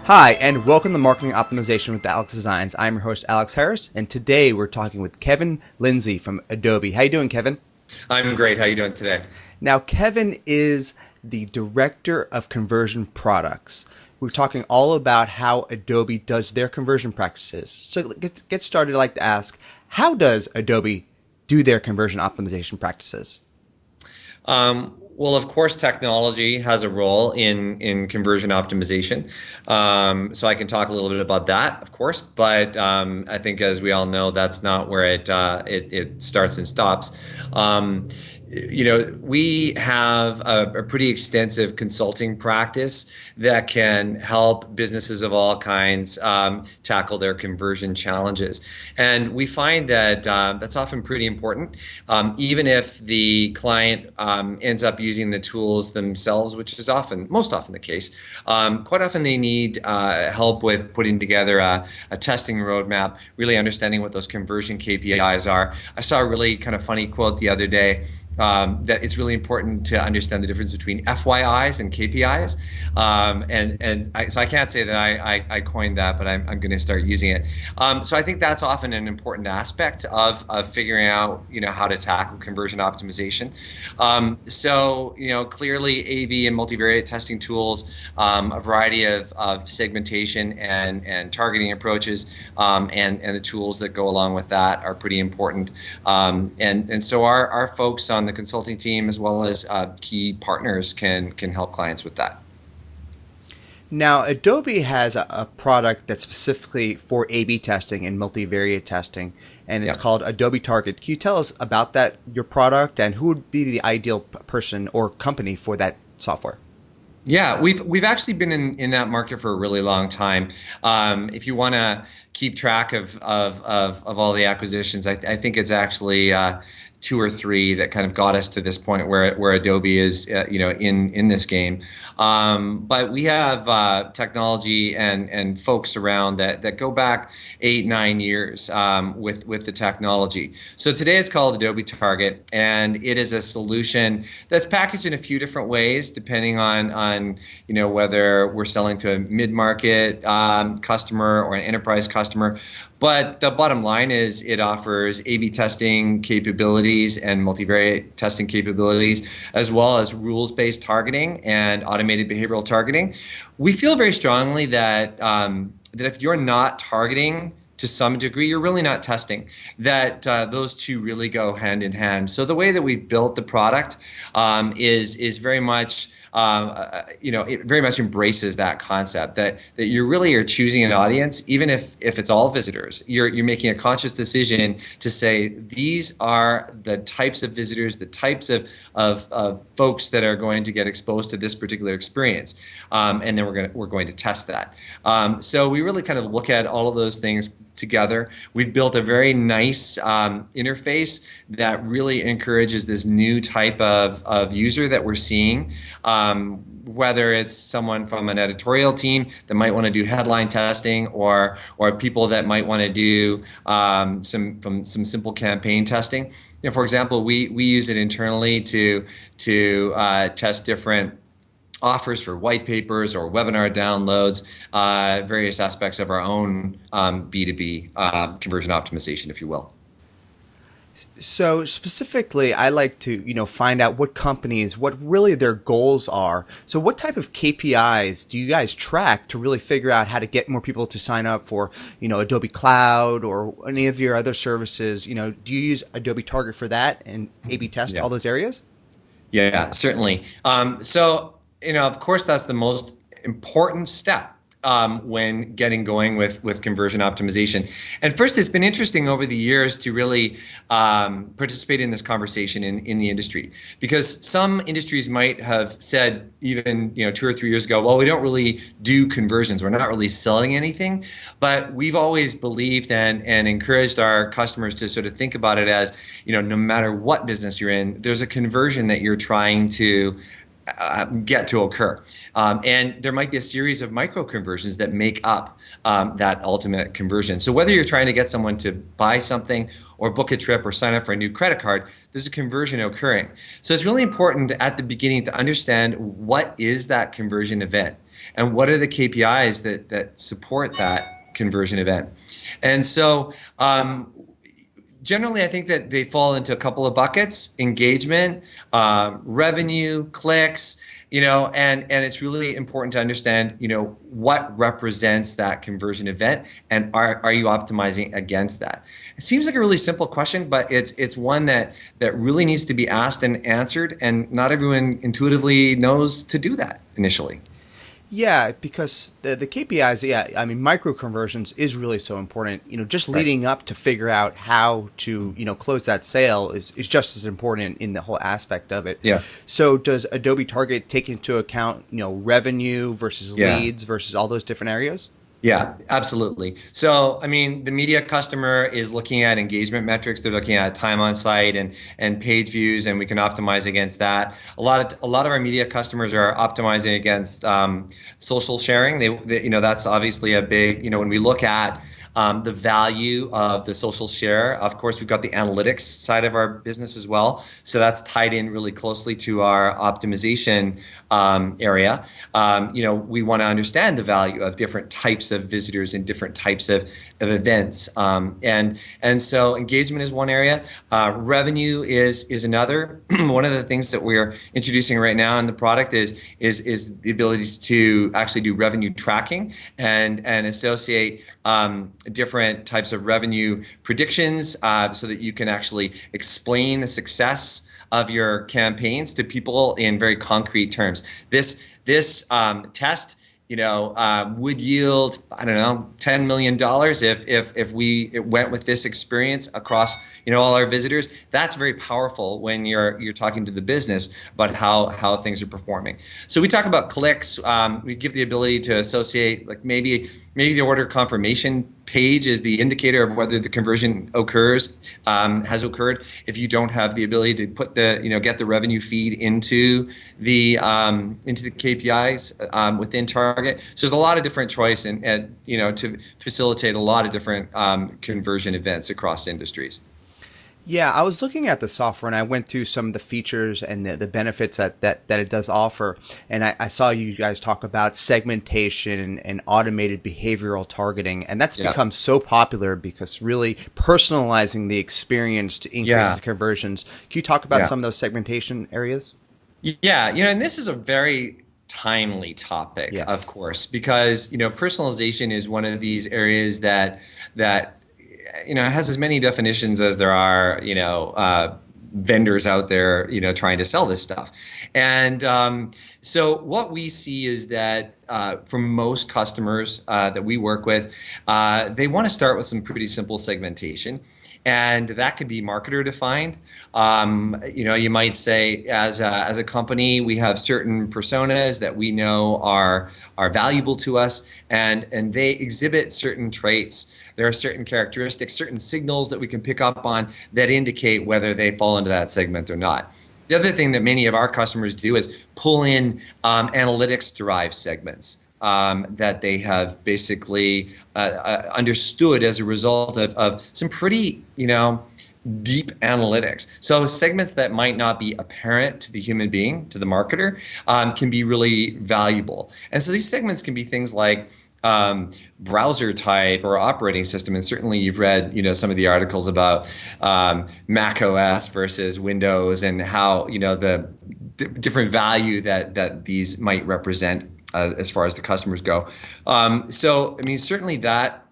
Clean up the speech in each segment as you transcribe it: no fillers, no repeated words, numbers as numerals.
Hi, and welcome to Marketing Optimization with Alex Designs. I'm your host, Alex Harris, and today we're talking with Kevin Lindsay from Adobe. How you doing, Kevin? I'm great. How are you doing today? Now, Kevin is the Director of Conversion Products. We're talking all about how Adobe does their conversion practices. So get started, I'd like to ask, how does Adobe do their conversion optimization practices? Well, of course, technology has a role in conversion optimization. So I can talk a little bit about that, of course. But I think, as we all know, that's not where it starts and stops. We have a pretty extensive consulting practice that can help businesses of all kinds tackle their conversion challenges. And we find that that's often pretty important, even if the client ends up using the tools themselves, which is most often the case. Quite often they need help with putting together a testing roadmap, really understanding what those conversion KPIs are. I saw a really kind of funny quote the other day. That it's really important to understand the difference between FYIs and KPIs, so I can't say that I coined that, but I'm going to start using it. So I think that's often an important aspect of figuring out how to tackle conversion optimization. Clearly A/B and multivariate testing tools, a variety of segmentation and targeting approaches, and the tools that go along with that are pretty important. So our folks on the consulting team, as well as key partners, can help clients with that. Now, Adobe has a product that's specifically for A/B testing and multivariate testing, and it's called Adobe Target. Can you tell us about that, your product, and who would be the ideal person or company for that software? Yeah, we've actually been in that market for a really long time. If you want to keep track of all the acquisitions, I think it's actually two or three that kind of got us to this point where Adobe is in this game. But we have technology and folks around that go back 8-9 years with the technology. So today it's called Adobe Target, and it is a solution that's packaged in a few different ways depending on whether we're selling to a mid-market customer or an enterprise customer. But the bottom line is it offers A/B testing capabilities and multivariate testing capabilities, as well as rules-based targeting and automated behavioral targeting. We feel very strongly that if you're not targeting to some degree, you're really not testing, that those two really go hand in hand. So the way that we've built the product is very much it very much embraces that concept that you really are choosing an audience, even if it's all visitors. You're making a conscious decision to say these are the types of visitors, the types of folks that are going to get exposed to this particular experience, and then we're going to test that. So we really kind of look at all of those things together. We've built a very nice interface that really encourages this new type of user that we're seeing. Whether it's someone from an editorial team that might want to do headline testing, or people that might want to do some simple campaign testing. For example, we use it internally to test different offers for white papers or webinar downloads, various aspects of our own B2B conversion optimization, if you will. So specifically, I like to, find out what companies, what really their goals are. So what type of KPIs do you guys track to really figure out how to get more people to sign up for, Adobe Cloud or any of your other services? Do you use Adobe Target for that and A/B test all those areas? Yeah, certainly. Of course, that's the most important step when getting going with conversion optimization. And first, it's been interesting over the years to really participate in this conversation in the industry, because some industries might have said even 2 or 3 years ago, well, we don't really do conversions, we're not really selling anything. But we've always believed and encouraged our customers to sort of think about it as, no matter what business you're in, there's a conversion that you're trying to get to occur. And there might be a series of micro conversions that make up that ultimate conversion. So whether you're trying to get someone to buy something or book a trip or sign up for a new credit card, there's a conversion occurring. So it's really important at the beginning to understand what is that conversion event and what are the KPIs that support that conversion event. And so generally, I think that they fall into a couple of buckets: engagement, revenue, clicks, and it's really important to understand, what represents that conversion event, and are you optimizing against that? It seems like a really simple question, but it's one that really needs to be asked and answered, and not everyone intuitively knows to do that initially. Yeah, because the KPIs, I mean, micro conversions is really so important. Just leading up to figure out how to, close that sale is just as important in the whole aspect of it. Yeah. So does Adobe Target take into account, revenue versus leads versus all those different areas? Yeah, absolutely. So, I mean, the media customer is looking at engagement metrics. They're looking at time on site and page views, and we can optimize against that. A lot of our media customers are optimizing against social sharing. That's obviously a big. When we look at the value of the social share, of course, we've got the analytics side of our business as well. So that's tied in really closely to our optimization area. We want to understand the value of different types of visitors and different types of events. And so engagement is one area. Revenue is another. One of the things that we're introducing right now in the product is the ability to actually do revenue tracking and associate different types of revenue predictions so that you can actually explain the success of your campaigns to people in very concrete terms. This test would yield, I don't know, $10 million if we went with this experience across, all our visitors. That's very powerful when you're talking to the business about how things are performing. So we talk about clicks. We give the ability to associate, like maybe the order confirmation page is the indicator of whether the conversion has occurred. If you don't have the ability to put get the revenue feed into the KPIs within Target. So there's a lot of different choice and to facilitate a lot of different conversion events across industries. Yeah, I was looking at the software and I went through some of the features and the benefits that it does offer. And I saw you guys talk about segmentation and automated behavioral targeting. And that's become so popular because really personalizing the experience to increase the conversions. Can you talk about some of those segmentation areas? Yeah, and this is a very timely topic, of course, because, personalization is one of these areas that it has as many definitions as there are, vendors out there, trying to sell this stuff. And so what we see is that for most customers that we work with, they want to start with some pretty simple segmentation. And that could be marketer defined. You might say as a company, we have certain personas that we know are valuable to us, and they exhibit certain traits. There are certain characteristics, certain signals that we can pick up on that indicate whether they fall into that segment or not. The other thing that many of our customers do is pull in analytics-derived segments that they have basically understood as a result of some pretty, deep analytics. So segments that might not be apparent to the human being, to the marketer, can be really valuable. And so these segments can be things like browser type or operating system, and certainly you've read some of the articles about Mac OS versus Windows and how the different value that these might represent as far as the customers go. So I mean, certainly that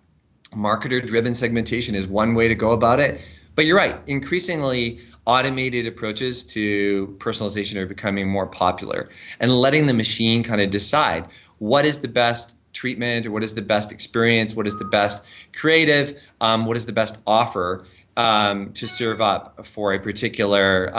marketer-driven segmentation is one way to go about it. But you're right, increasingly automated approaches to personalization are becoming more popular, and letting the machine kind of decide what is the best treatment, or what is the best experience, what is the best creative, what is the best offer to serve up for a particular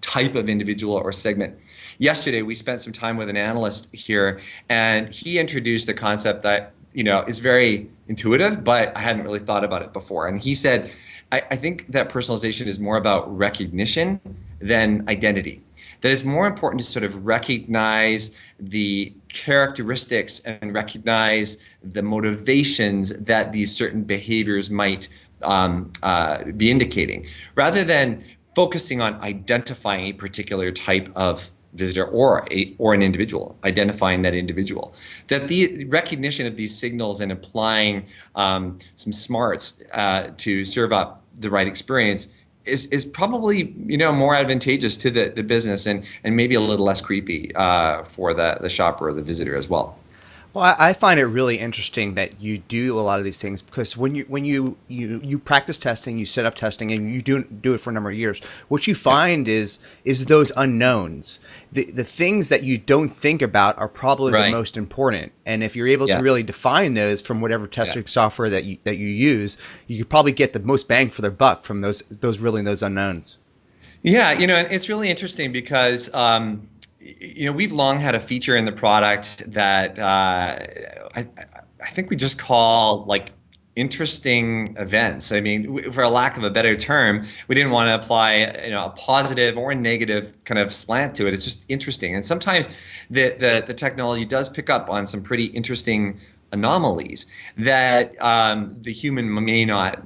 type of individual or segment. Yesterday, we spent some time with an analyst here, and he introduced a concept that is very intuitive, but I hadn't really thought about it before. And he said, I think that personalization is more about recognition than identity. That it's more important to sort of recognize the characteristics and recognize the motivations that these certain behaviors might be indicating, rather than focusing on identifying a particular type of visitor or an individual, identifying that individual. That the recognition of these signals and applying some smarts to serve up the right experience is probably more advantageous to the business and maybe a little less creepy for the shopper or the visitor as well. Well, I find it really interesting that you do a lot of these things, because when you practice testing, you set up testing, and you do it for a number of years, what you find is those unknowns, the things that you don't think about are probably the most important. And if you're able to really define those from whatever testing software that you use, you could probably get the most bang for their buck from those unknowns. Yeah, and it's really interesting because we've long had a feature in the product that I think we just call like interesting events. I mean, for a lack of a better term, we didn't want to apply a positive or a negative kind of slant to it. It's just interesting, and sometimes the technology does pick up on some pretty interesting anomalies that the human may not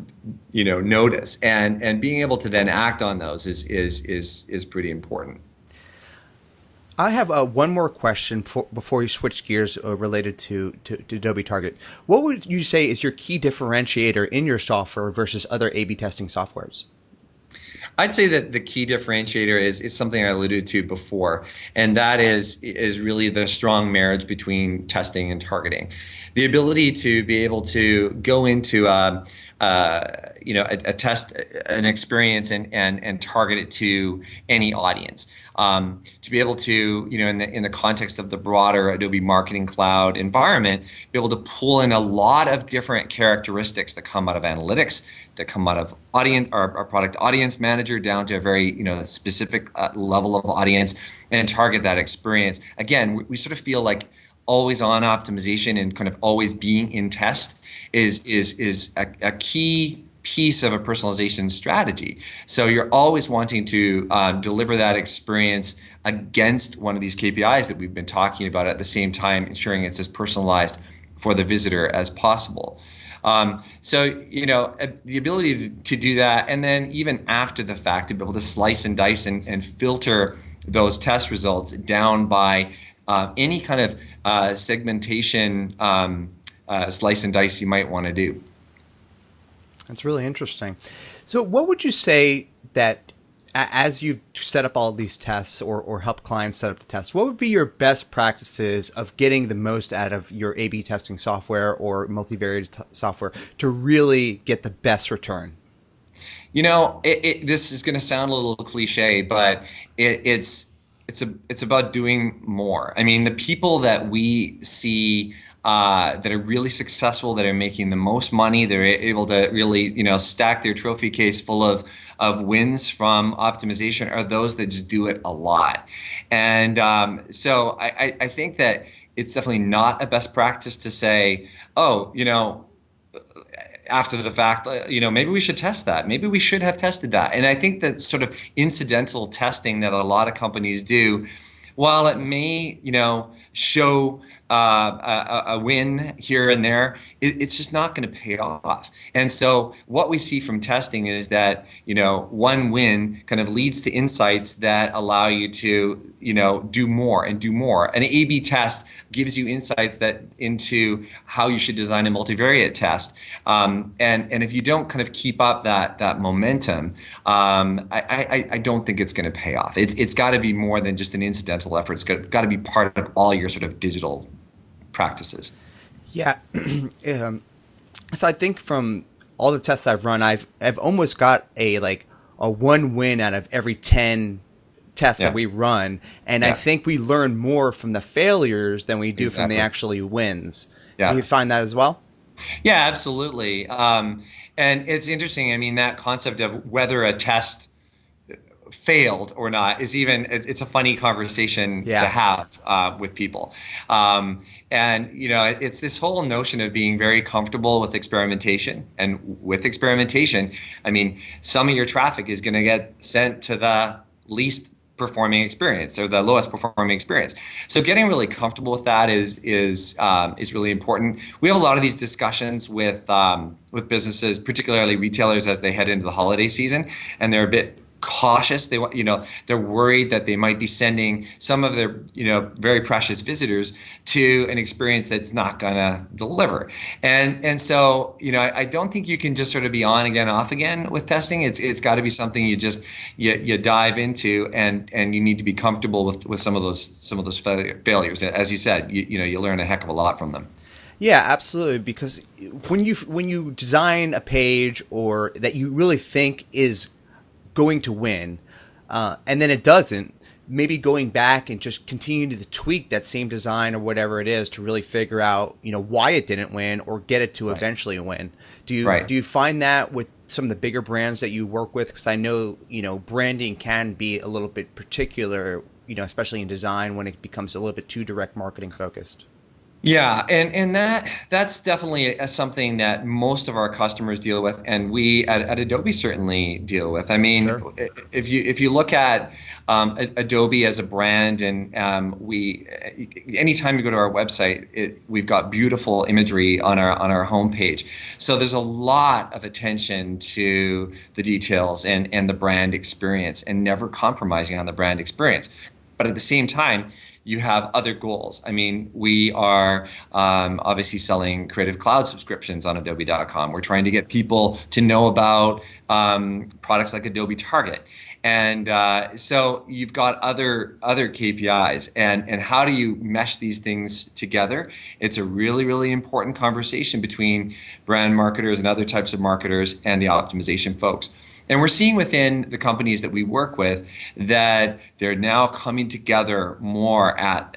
notice, and being able to then act on those is pretty important. I have one more question before you switch gears related to Adobe Target. What would you say is your key differentiator in your software versus other A/B testing softwares? I'd say that the key differentiator is something I alluded to before, and that is really the strong marriage between testing and targeting. The ability to be able to go into a test, an experience, and target it to any audience. To be able to, in the context of the broader Adobe Marketing Cloud environment, be able to pull in a lot of different characteristics that come out of analytics, that come out of audience, our product audience manager, down to a very specific level of audience, and target that experience. Again, we sort of feel like always on optimization and kind of always being in test is a key piece of a personalization strategy. So you're always wanting to deliver that experience against one of these KPIs that we've been talking about, at the same time ensuring it's as personalized for the visitor as possible. So the ability to do that, and then even after the fact to be able to slice and dice and filter those test results down by any kind of segmentation slice and dice you might want to do. That's really interesting. So what would you say that, as you've set up all these tests or help clients set up the tests, what would be your best practices of getting the most out of your A/B testing software or multivariate software to really get the best return? This is going to sound a little cliche, but it's about doing more. I mean, the people that we see that are really successful, that are making the most money, they're able to really, stack their trophy case full of wins from optimization, are those that just do it a lot. And so I think that it's definitely not a best practice to say, after the fact, maybe we should test that. Maybe we should have tested that. And I think that sort of incidental testing that a lot of companies do, while it may, show a win here and there, it's just not going to pay off. And so what we see from testing is that, one win kind of leads to insights that allow you to, do more and do more. An A/B test gives you insights into how you should design a multivariate test. And if you don't kind of keep up that momentum, I don't think it's going to pay off. It's got to be more than just an incidental effort. It's got to be part of all your sort of digital practices. Yeah. So I think from all the tests I've run, I've almost got a one win out of every 10 tests that we run. And I think we learn more from the failures than we do from the actually wins. Yeah. Do you find that as well? Yeah, absolutely. And it's interesting. I mean, that concept of whether a test failed or not it's a funny conversation to have with people. And it's this whole notion of being very comfortable with experimentation. And with experimentation, I mean, some of your traffic is going to get sent to the least performing experience or the lowest performing experience. So getting really comfortable with that is really important. We have a lot of these discussions with businesses, particularly retailers, as they head into the holiday season, and they're a bit cautious. They're worried that they might be sending some of their very precious visitors to an experience that's not gonna deliver. And so I don't think you can just sort of be on again, off again with testing. It's got to be something you dive into, and you need to be comfortable with some of those failures. As you said, you learn a heck of a lot from them. Yeah, absolutely. Because when you design a page or that you really think is going to win, and then it doesn't, maybe going back and just continue to tweak that same design or whatever it is to really figure out why it didn't win or get it to eventually win. Do you find that with some of the bigger brands that you work with? Because I know branding can be a little bit particular, especially in design, when it becomes a little bit too direct marketing focused. Yeah, and that's definitely something that most of our customers deal with, and we at Adobe certainly deal with. I mean, sure. If you look at Adobe as a brand, and anytime you go to our website, we've got beautiful imagery on our homepage. So there's a lot of attention to the details and the brand experience, and never compromising on the brand experience. But at the same time, you have other goals. I mean, we are obviously selling Creative Cloud subscriptions on Adobe.com. We're trying to get people to know about products like Adobe Target. And so you've got other KPIs. And how do you mesh these things together? It's a really, really important conversation between brand marketers and other types of marketers and the optimization folks. And we're seeing within the companies that we work with that they're now coming together more at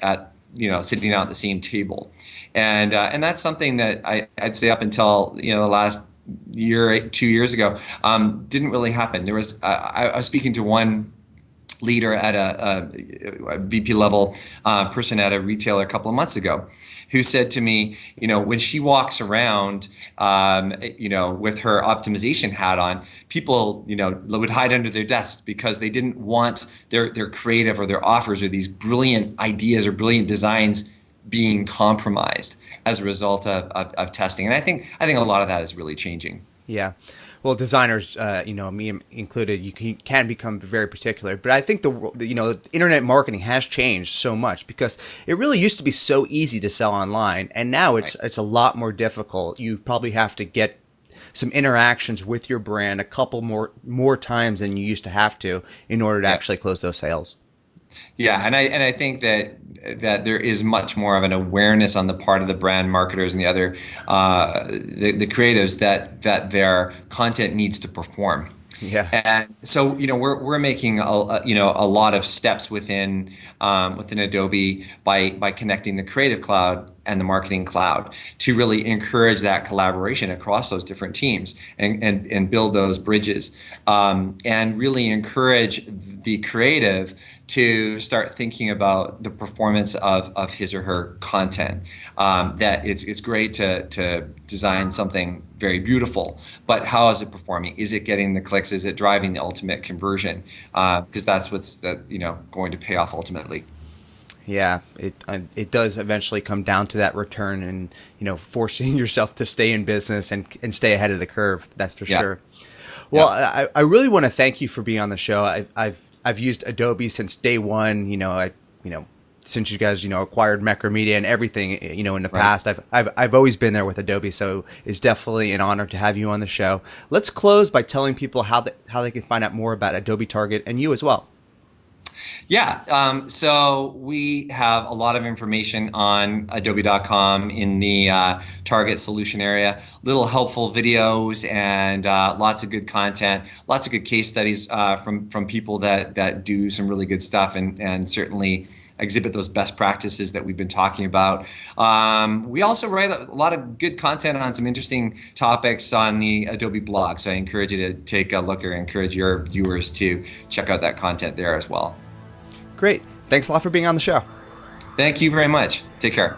sitting out at the same table, and that's something that I'd say up until the last year, 2 years ago, didn't really happen. There was I was speaking to one leader at a VP level person at a retailer a couple of months ago, who said to me, when she walks around, with her optimization hat on, people, would hide under their desks because they didn't want their creative or their offers or these brilliant ideas or brilliant designs being compromised as a result of testing. And I think a lot of that is really changing. Yeah. Well, designers, me included, you can become very particular. But I think the internet marketing has changed so much, because it really used to be so easy to sell online, and now it's a lot more difficult. You probably have to get some interactions with your brand a couple more times than you used to have to in order to actually close those sales. Yeah, and I think that there is much more of an awareness on the part of the brand marketers and the other the creatives that their content needs to perform. Yeah. And so we're making a lot of steps within Adobe by connecting the Creative Cloud and the Marketing Cloud to really encourage that collaboration across those different teams and build those bridges, and really encourage the creative to start thinking about the performance of his or her content. That it's great to design something very beautiful, but how is it performing? Is it getting the clicks? Is it driving the ultimate conversion? Because that's what's going to pay off ultimately. Yeah, it does eventually come down to that return, and forcing yourself to stay in business and stay ahead of the curve. That's for sure. Well, I really want to thank you for being on the show. I've used Adobe since day one. Since you guys acquired Macromedia and everything in the past. I've always been there with Adobe, so it's definitely an honor to have you on the show. Let's close by telling people how they can find out more about Adobe Target and you as well. Yeah, so we have a lot of information on adobe.com in the Target solution area. Little helpful videos and lots of good content, lots of good case studies from people that do some really good stuff and certainly exhibit those best practices that we've been talking about. We also write a lot of good content on some interesting topics on the Adobe blog, so I encourage you to take a look, or encourage your viewers to check out that content there as well. Great. Thanks a lot for being on the show. Thank you very much. Take care.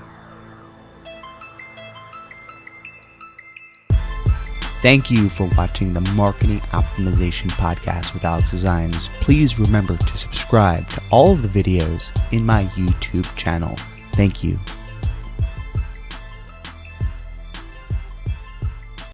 Thank you for watching the Marketing Optimization Podcast with Alex Designs. Please remember to subscribe to all of the videos in my YouTube channel. Thank you.